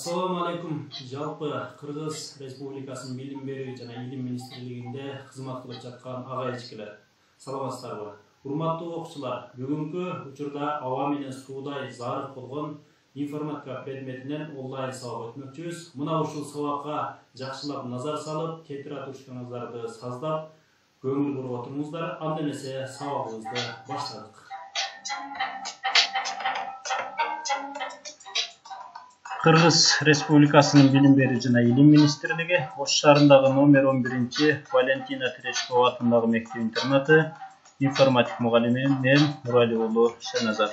Assalamu alaikum. Жалпы Кыргыз Республикасынын Билим берүү жана Илим министрлигинде кызмат кылып жаткан ага-эжекелер. Саламатсыздарбы? Урматтуу окуучулар, бүгүнкү учурда аба менен суудай зарыл болгон информатика предметинен онлайн сабак өтмөкчүбүз. Мына ушул сабакка жакшылап назар салып, тетире турушуңуздарды саздап, көңүл буруп отуруңуздар. Анда эмесе сабагыбызды баштадык. Кыргыз Республикасынын Билим берүү жана Илим министрлиги Ош шаарындагы номер 11 Валентина Терешкова атындагы мектеп-интернаты информатик мугалими мен Нурали уулу Шеназар.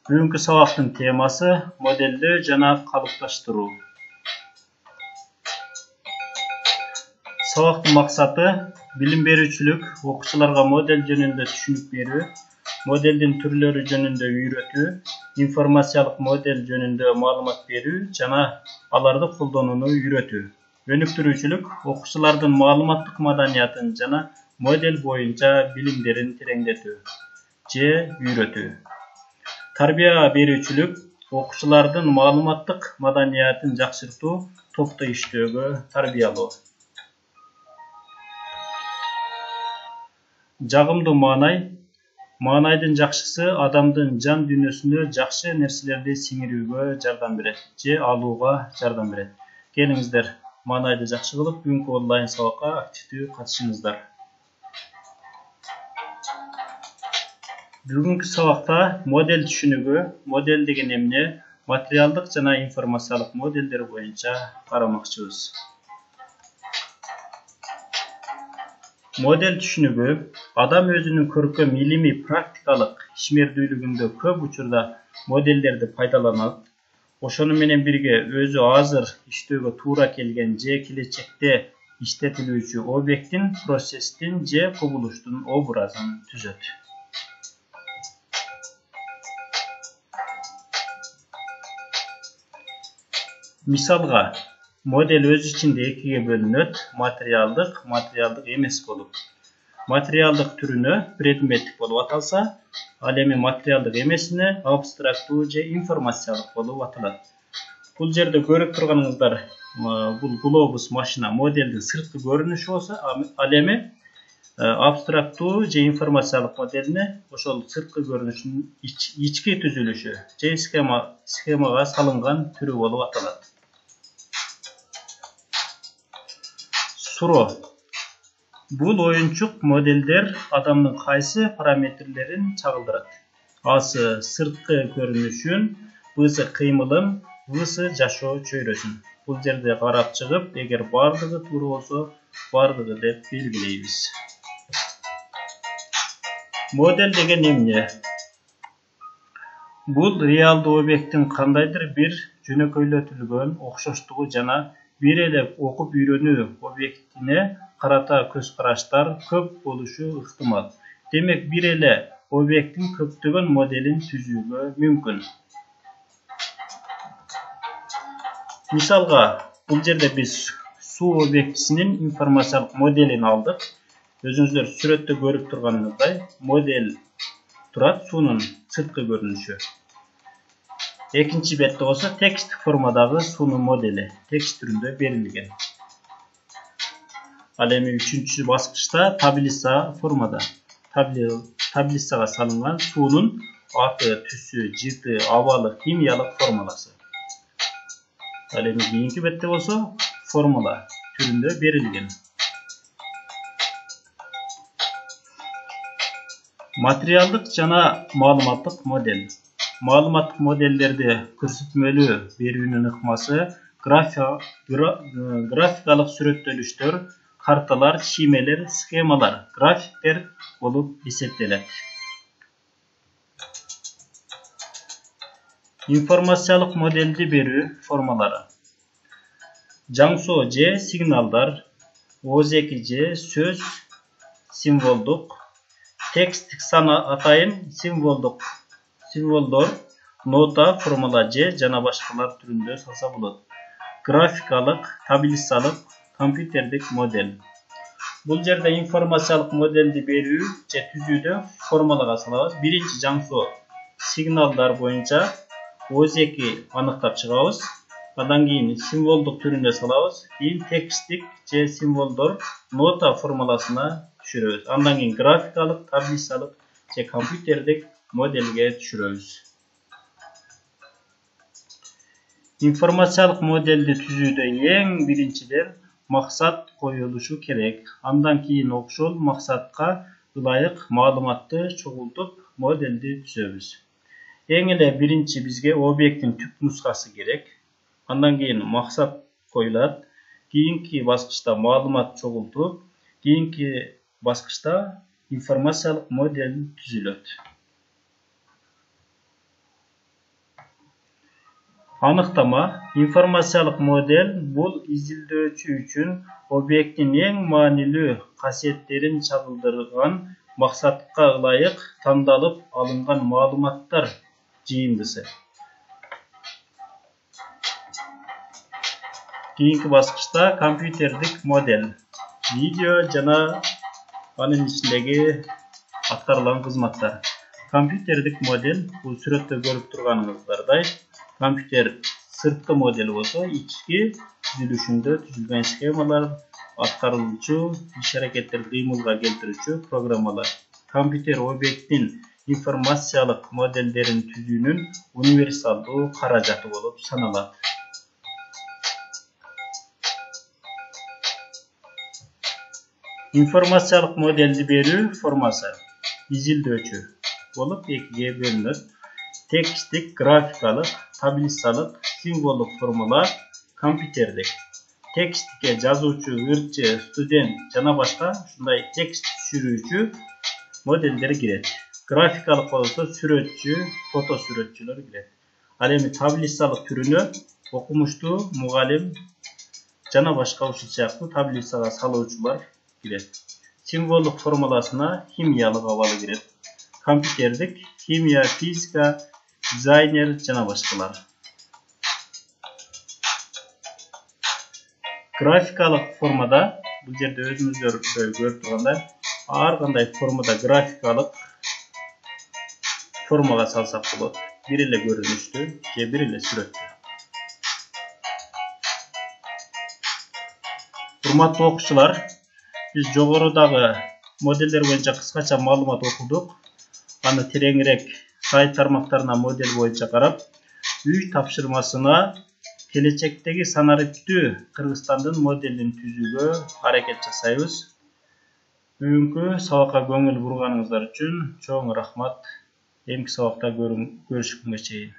Бүгүнкү сабактын темасы моделдөө жана калыпташтыруу. Сабактын максаты билим берүүчүлүк, окуучуларга модель жөнүндө түшүнүк берүү, моделдин түрлөрү жөнүндө үйрөтүү, информациялык модель жөнүндө маалымат берүү жана аларды колдонууну үйрөтүү. Өнүктүрүүчүлүк, окуучулардын маалыматтык маданиятын жана модель боюнча билимдерин тереңдетүү же үйрөтүү. Тарбия берүүчүлүк, окуучулардын маалыматтык маданиятын жакшыртуу, топто иштөөгө тарбиялоо. Жагымдуу маанай. Маанайдын жакшысы адамдын жан дүйнөсүнө жакшы нерселерди сиңирүүгө жардам берет же алууга жардам берет. Келиңиздер, маанайды жакшы кылып, бүгүнкү онлайн сабакка активдүү катышыңыздар. Бүгүнкү сабакта модель түшүнүгү, модель деген эмне, материалдык жана информациялык модельдер боюнча карамакчыбыз. Модель түшүнүгү адам өзүнүн көркөм илимий практикалык ишмердүүлүгүндө көп учурда модельдерди пайдаланат. Ошону менен бирге өзү азыр иштөөгө туура келген же келечекте иштетилүүчү объекттин, процесстин же кубулуштун образын түзөт. Мисалга, модель өз ичинде экиге бөлүнөт, материалдык эмес болуп. Материалдык түрүнө предметтик болуп аталса, ал эми материалдык эмесине абстрактуу же информациялык болуп аталат. Бул жерде көрүп турганыңыздар, бул глобус машина модельдин сырткы көрүнүшү болсо, ал эми абстрактуу же информациялык моделине ошол сырткы көрүнүшүнүн ички түзүлүшү же схемага салынган түрү болуп аталат. Суроо. Бул оюнчук модельдер адамдын кайсы параметрлерин чагылдырат? Асы сырткы көрүнүшүн, Б'сы кыймылын, В'сы жашоо чөйрөсүн. Бул жерде карап чыгып, эгер бардыгы туура болсо, бардыгы деп белгилейбиз. Модель деген эмне? Бул реалдуу объекттин кандайдыр бир жөнөкөйлөтүлгөн окшоштугу жана бир эле окуп үйрөнүү объектине карата көз караштар көп болушу ыктымал. Демек, бир эле объекттин көптөгөн моделин түзүүгө мүмкүн. Мисалга, бул жерде биз суу объектисинин информациялык моделин алдык. Өзүңүздөр сүрөттө көрүп турганыңыздай, модель турат суунун сырткы көрүнүшү. Экинчи бетте болсо текст формадагы суунун модели текст түрүндө берилген. Ал эми үчүнчү баскычта таблица формада. Таблицага салынган суунун аты, түсү, жыты, абалы, химиялык формуласы. Ал эми кийинки бетте болсо формула түрүндө берилген. Материалдык жана маалыматтык модель. Маалыматтык модельдерди көрсөтмөлүү берүүнүн ыкмасы графикалык сүрөттөлүштөр, карталар, шимелер, схемалар, графиктер болуп эсептелет. Информациялык модельди берүү формалары. Жаңсоо же сигналдар, ооз-эки же сөз, символдук, тексттик сан атайын, символдор, нота, формула же жана башкалар түрүндө салса болот. Графикалык, таблицалык, компьютердик модель. Бул жерде информациялык модельди берүү же түзүүдө формалага салабыз. Биринчи жаңсоо сигналдар боюнча өзеки аныктап чыгабыз. Андан кийин символдук түрүнө салабыз. Кийин текстик же символдор нота формуласына түшүрөбүз. Андан кийин графикалык, таблицалык же компьютердик моделге түшүрөбүз. Информациялык модельди түзүүдө эң биринчиден максат коюлушу керек. Андан кийин окшол максатка ылайык маалыматты чогултуп модельди түзөбүз. Эң эле биринчи бизге объекттин түп нускасы керек. Андан кийин максат коюлат. Кийинки баскычта маалымат чогултуп, кийинки баскычта информациялык модель түзүлөт. Анықтама, информациялык модель бул изилдөөчү үчүн объекттин эң маанилүү касиеттерин чагылдырган максатка ылайык тандалып алынган маалыматтар жыйындысы. Кийинки баскычта компьютердик модель, видео жана анын ичиндеги аткарылган кызматтар. Компьютердик модель бул сүрөттө көрүп турганыңыздардай компьютер сырткы модель болсо, ички түзүлүшүндө түзүлгөн схемалар, аткарылуучу иш аракеттер кыймылга келтирүүчү программалар. Компьютер объекттин информациялык модельдерин түзүүнүн универсалдуу каражаты болуп саналат. Информациялык модельди берүү формасы изилдөөчү болуп экиге бөлүнөт. Текстик, графикалык, таблицалык, символдук формула, компьютердик. Текстке жазуучу, ырчы, студент жана башка ушундай текст түшүрүүчү модельдер кирет. Графикалык болсо сүрөтчү, фото сүрөтчүлөр кирет. Ал эми таблицалык түрүнө окумуштуу, мугалим жана башка ушул сыяктуу таблицага салуучулар кирет. Символдук формуласына химиялык абалы кирет. Компьютердик, химия, физика, дизайнер жана башкалар. Графикалык формада бул жерде өзүңүздөр көрүп тургандай ар кандай формада графикалык формага салсак болот. Бир эле көрүнүштү же бир эле сүрөттү. Урматтуу окуучулар, биз жогорудагы модельдер боюнча кыскача маалымат окудук. Аны тереңирээк сайт тармактарына модель боюнча карап, үй тапшырмасына келечектеги санариптүү Кыргызстандын моделин түзүүгө аракет жасайбыз. Бүгүнкү сабакка көңүл бурганыңыздар үчүн чоң рахмат. Эмки сабакта көрүшкөнгө чейин.